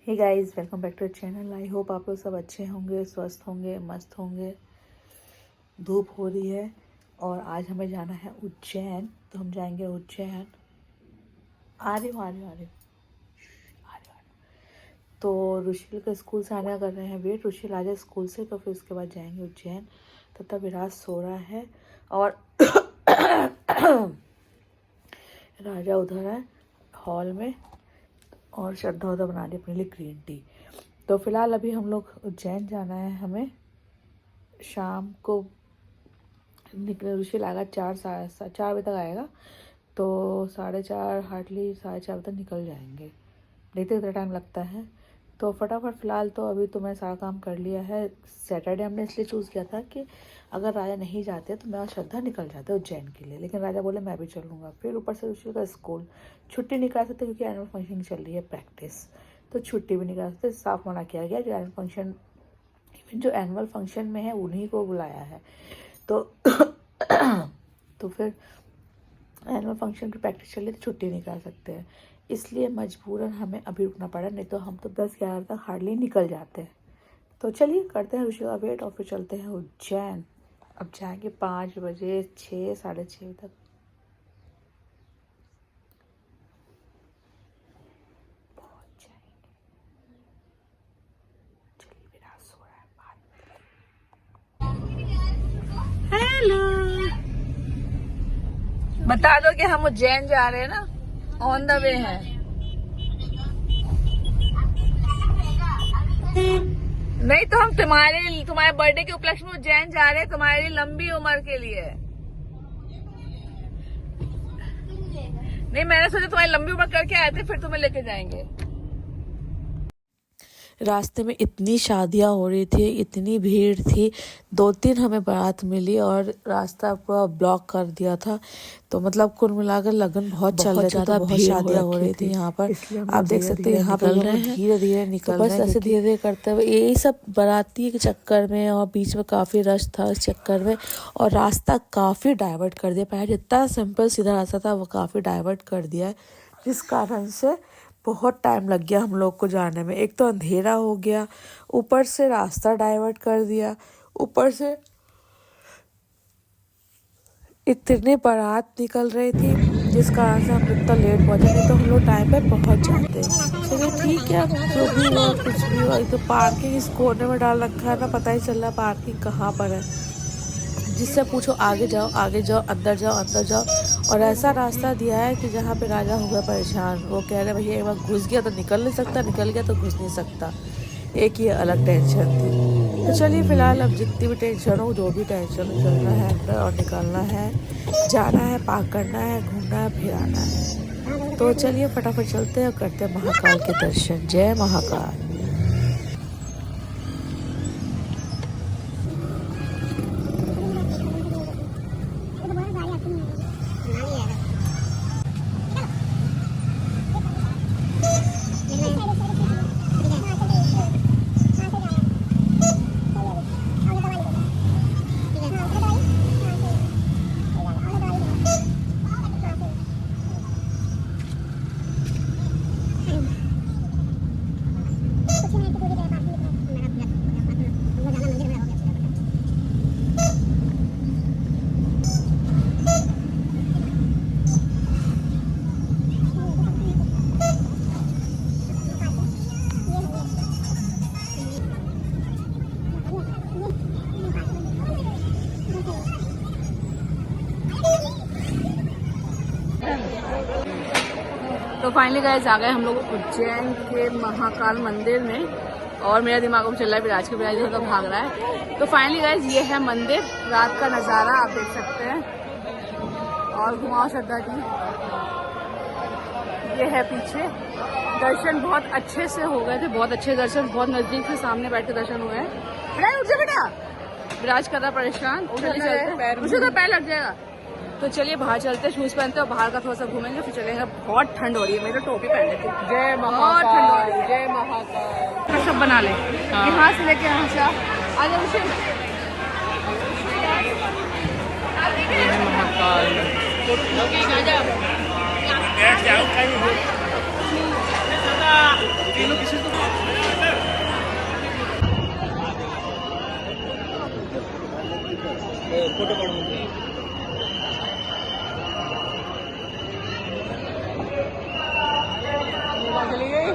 Hey guys, welcome back to channel. I hope आप लोग सब अच्छे होंगे, स्वस्थ होंगे, मस्त होंगे। धूप हो रही है और आज हमें जाना है उज्जैन, तो हम जाएंगे उज्जैन। आ रही हूँ। तो रुशील का स्कूल से आने कर रहे हैं वेट। रुशील आ जाए स्कूल से तो फिर उसके बाद जाएंगे उज्जैन। तब तक विराज सो रहा है और राजा उधर है हॉल में और श्रद्धा उधर बना रही अपने लिए ग्रीन टी। तो फिलहाल अभी हम लोग उज्जैन जाना है। हमें शाम को निकले, रुशील आएगा 4 बजे तक आएगा, तो 4:30 हार्डली 4:30 बजे तक निकल जाएंगे। देखते कितना टाइम लगता है। तो फटाफट फ़िलहाल तो अभी तो मैं सारा काम कर लिया है। सैटरडे हमने इसलिए चूज़ किया था कि अगर राजा नहीं जाते तो मैं और श्रद्धा निकल जाते उज्जैन के लिए, लेकिन राजा बोले मैं भी चलूँगा। फिर ऊपर से रुशील का स्कूल छुट्टी नहीं करा सकते क्योंकि एनुअल फंक्शन चल रही है प्रैक्टिस, तो छुट्टी भी नहीं करा सकते। साफ मना किया गया। जो एनुअल फंक्शन में है उन्हीं को बुलाया है। तो तो फिर एनुअल फंक्शन की प्रैक्टिस चल रही तो छुट्टी नहीं करा सकते हैं, इसलिए मजबूरन हमें अभी रुकना पड़ा। नहीं तो हम तो 10-11 तक हार्डली निकल जाते हैं। तो चलिए करते हैं रुशील का वेट और फिर चलते हैं उज्जैन। अब जाएंगे 5 बजे, 6 साढ़े 6 तक पहुँच जाएंगे। चलिए विराज सो रहा है। हेलो, बता दो कि हम उज्जैन जा रहे हैं ना, ऑन द वे है। नहीं तो हम तुम्हारे बर्थडे के उपलक्ष्य में उज्जैन जा रहे हैं, तुम्हारी लंबी उम्र के लिए। नहीं, मैंने सोचा तुम्हारी लंबी उम्र करके आए थे, फिर तुम्हें लेके जाएंगे। रास्ते में इतनी शादियां हो रही थी, इतनी भीड़ थी। 2-3 हमें बारात मिली और रास्ता पूरा ब्लॉक कर दिया था। तो मतलब कुल मिलाकर लगन बहुत चल रहा था, बहुत शादियां हो रही थी यहाँ पर। आप देख सकते हैं यहाँ पर धीरे धीरे निकल रहे हैं। बस ऐसे धीरे धीरे करते हुए यही सब बाराती के चक्कर में, और बीच में काफ़ी रश था इस चक्कर में, और रास्ता काफ़ी डाइवर्ट कर दिया। पहले जितना सिंपल सीधा रास्ता था वो काफ़ी डाइवर्ट कर दिया है, जिस कारण से बहुत टाइम लग गया हम लोग को जाने में। एक तो अंधेरा हो गया, ऊपर से रास्ता डाइवर्ट कर दिया, ऊपर से इतने बारात निकल रही थी जिस कारण से हम इतना लेट पहुंचे। नहीं तो हम लोग टाइम पे पहुंच जाते। चलिए ठीक है, जो भी हुआ कुछ भी हुआ। तो पार्किंग इस कोने में डाल रखा है ना, पता ही चल रहा पार्किंग कहाँ पर है। जिससे पूछो आगे जाओ, अंदर जाओ। और ऐसा रास्ता दिया है कि जहाँ पे राजा हो गया परेशान। वो कह रहे भैया एक बार घुस गया तो निकल नहीं सकता, निकल गया तो घुस नहीं सकता। एक ही अलग टेंशन थी। तो चलिए फिलहाल अब जितनी भी टेंशन हो, जो भी टेंशन हो, चलना है अंदर और निकलना है, जाना है, पार्क करना है, घूमना है, फिर आना है। तो चलिए फटाफट चलते हैं और करते हैं महाकाल के दर्शन। जय महाकाल। तो फाइनली गाइस आ गए हम लोग उज्जैन के महाकाल मंदिर में, और मेरा दिमाग अब चल रहा है विराज के, विराज इधर भाग रहा है। तो फाइनली गाइस ये है मंदिर, रात का नज़ारा आप देख सकते हैं। और घुमाओ श्रद्धा जी, ये है पीछे। दर्शन बहुत अच्छे से हो गए थे, बहुत अच्छे दर्शन, बहुत नज़दीक से सामने बैठ के दर्शन हुए हैं। विराज उठ जा बेटा, विराज कर रहा परेशान, मुझे तो पैर लग जाएगा। तो चलिए बाहर चलते हैं, शूज पहनते हैं और बाहर का थोड़ा सा घूमेंगे, फिर चलेंगे। बहुत ठंड हो रही है, मेरी टोपी पहन लेती हूँ। जय महाकाल, ठंड हो रही है। जय महाकाल। सब बना ले, यहाँ से लेके यहाँ से आ जाओ। जय महाकाल। चली गई।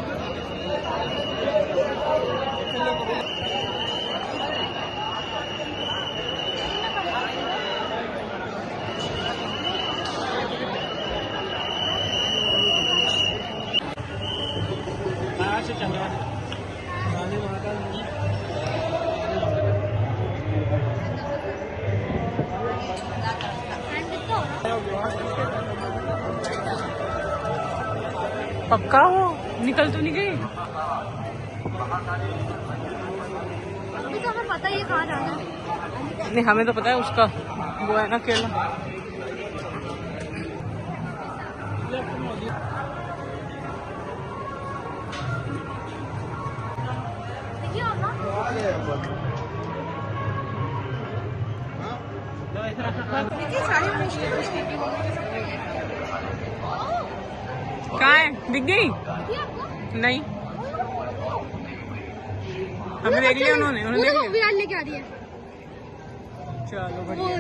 पक्का हो, निकल तो नहीं गई। अभी तो हमें पता ही है कहाँ जाना है। नहीं, हमें तो पता है उसका, वो है ना केला। देखिए आप ना, देखिए साड़ी मुश्किल की कहाँ है? दिख गई? नहीं, हमें देख लिया उन्होंने देख लिया। विराट लेके आ रही है। चलो वो बढ़िया।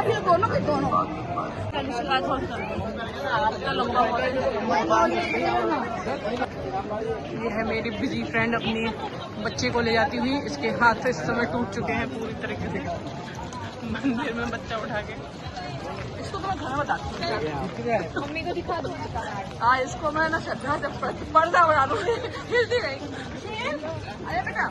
देखो दोनों के दोनों। ये है मेरी बिजी फ्रेंड, अपने बच्चे को ले जाती हुई। इसके हाथ से इस समय टूट चुके हैं पूरी तरीके से। मंदिर में बच्चा उठा के, इसको तो मैं घर बताती हूँ, मम्मी को दिखा दो। हाँ इसको मैं ना श्रद्धा से पर्दा बना दूँ, हिलती नहीं। अरे बेटा,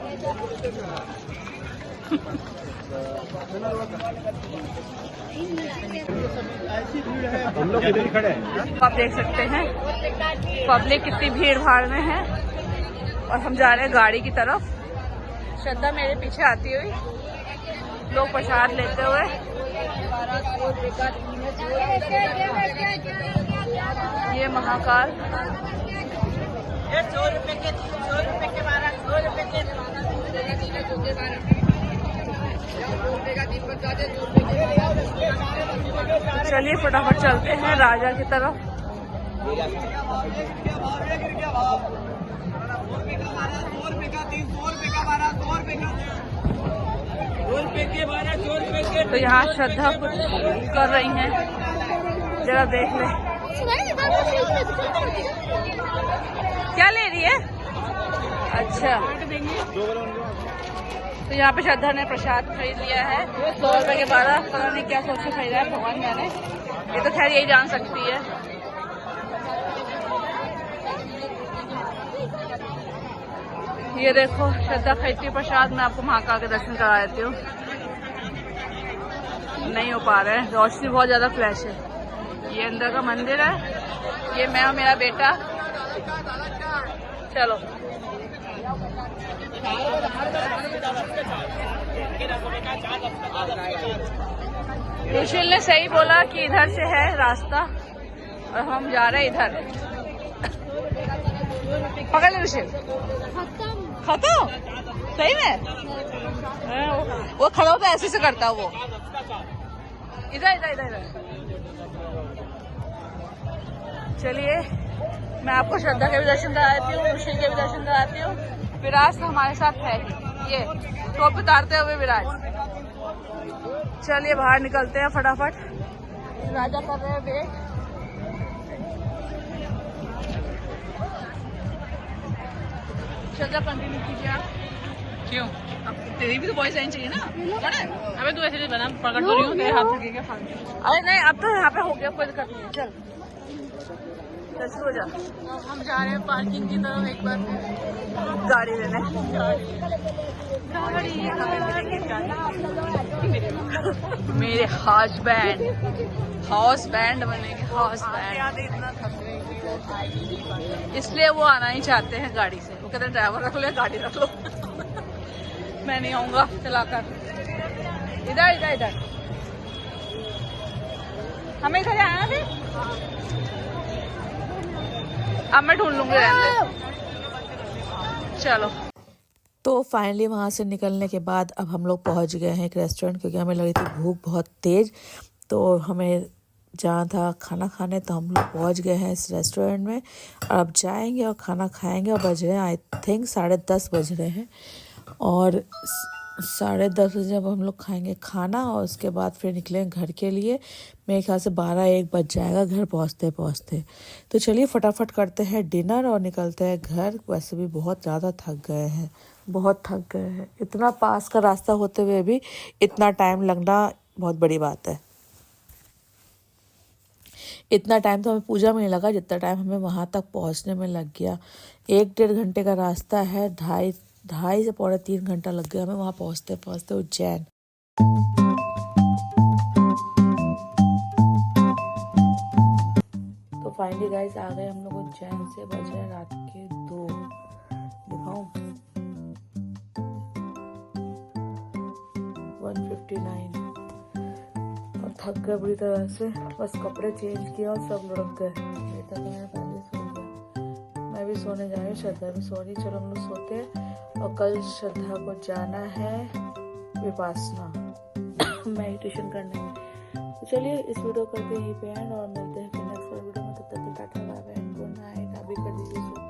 हम लोग इधर ही खड़े हैं। आप देख सकते हैं पब्लिक कितनी भीड़ भाड़ में है। और हम जा रहे हैं गाड़ी की तरफ। श्रद्धा मेरे पीछे आती हुई, लोग प्रसाद लेते हुए। ये महाकाल, 100 रुपए के 100 रुपए के 12, 100 रुपए के 12। चलिए फटाफट चलते हैं राजा की तरफ। तो यहाँ श्रद्धा कुछ कर रही हैं, जरा देख ले। क्या ले रही है? अच्छा, तो यहाँ पे श्रद्धा ने प्रसाद खरीद लिया है 100 रुपए के 12। पता नहीं क्या सोच के खरीदा है, भगवान जाने। ये तो खैर यही जान सकती है। ये देखो श्रद्धा खरीदती प्रसाद। मैं आपको महाकाल के दर्शन करा देती हूँ। नहीं हो पा रहे हैं, रोशनी बहुत ज्यादा फ्लैश है। ये अंदर का मंदिर है, ये मैं और मेरा बेटा। चलो रुशिल ने सही बोला कि इधर से है रास्ता और हम जा रहे हैं इधर। पकड़ ले रुशिल। खत्म सही में? वो खड़ा होता ऐसे से करता वो। इधर इधर इधर इधर। चलिए मैं आपको श्रद्धा के भी दर्शन कराती हूँ, रुशिल के भी दर्शन कराती हूँ। विराज तो हमारे साथ है ही, ये टोपी उतारते हुए विराज। चलिए बाहर निकलते हैं फटाफट। राजा कर रहे हैं वेट। श्रद्धा कंटिन्यू कीजिए आप। क्यों? अब तेरी भी तो वॉइस लाइन चाहिए ना। अबे तू ऐसे बना, पकड़ तो रही हूँ, तेरे हाथ में क्या। अरे नहीं, अब तो यहाँ पे हो गया, कोई दिक्कत नहीं। चल हो जा। हम जा रहे हैं पार्किंग की तरफ एक बार गाड़ी लेने। मेरे हाउस बैंड बनेंगे, हाउस बैंड। इसलिए वो आना ही चाहते हैं गाड़ी से। वो कहते हैं ड्राइवर रख लो या गाड़ी रख लो। मैं नहीं आऊंगा चलाकर। इधर इधर इधर, हमें इधर आना थे। अब मैं ढूंढ लूंगी, चलो। तो फाइनली वहाँ से निकलने के बाद अब हम लोग पहुँच गए हैं एक रेस्टोरेंट, क्योंकि हमें लगी थी भूख बहुत तेज़। तो हमें जहाँ था खाना खाने, तो हम लोग पहुँच गए हैं इस रेस्टोरेंट में और अब जाएंगे और खाना खाएंगे। और बज रहे हैं आई थिंक 10:30 बज रहे हैं। और 10:30 बजे जब हम लोग खाएंगे खाना और उसके बाद फिर निकलेंगे घर के लिए। मेरे ख्याल से 12-1 बज जाएगा घर पहुँचते पहुँचते। तो चलिए फटाफट करते हैं डिनर और निकलते हैं घर। वैसे भी बहुत ज़्यादा थक गए हैं, बहुत थक गए हैं। इतना पास का रास्ता होते हुए भी इतना टाइम लगना बहुत बड़ी बात है। इतना टाइम तो हमें पूजा में नहीं लगा जितना टाइम हमें वहाँ तक पहुँचने में लग गया। 1-1.5 घंटे का रास्ता है, 2.5 से 3.25 घंटा लग गया हमें वहाँ पहुँचते पहुँचते उज्जैन। तो फाइनली गाइस आ गए हम लोग उज्जैन से। बज रहे रात के 2। दिखाऊं 1:59। और थक गए बुरी तरह से। बस कपड़े चेंज किया और सब लुढ़क गए। बेटा तो मेरा पहले सो गया, मैं भी सोने जा रही हूँ, श्रद्धा भी सो रही। चलो हम लोग सोते हैं। और कल श्रद्धा को जाना है विपासना मेडिटेशन करने में। तो चलिए इस वीडियो करते यहीं पे एंड और मिलते हैं फिर नेक्स्ट वीडियो में। तब तक tata bye bye good night. आप भी कर दीजिए।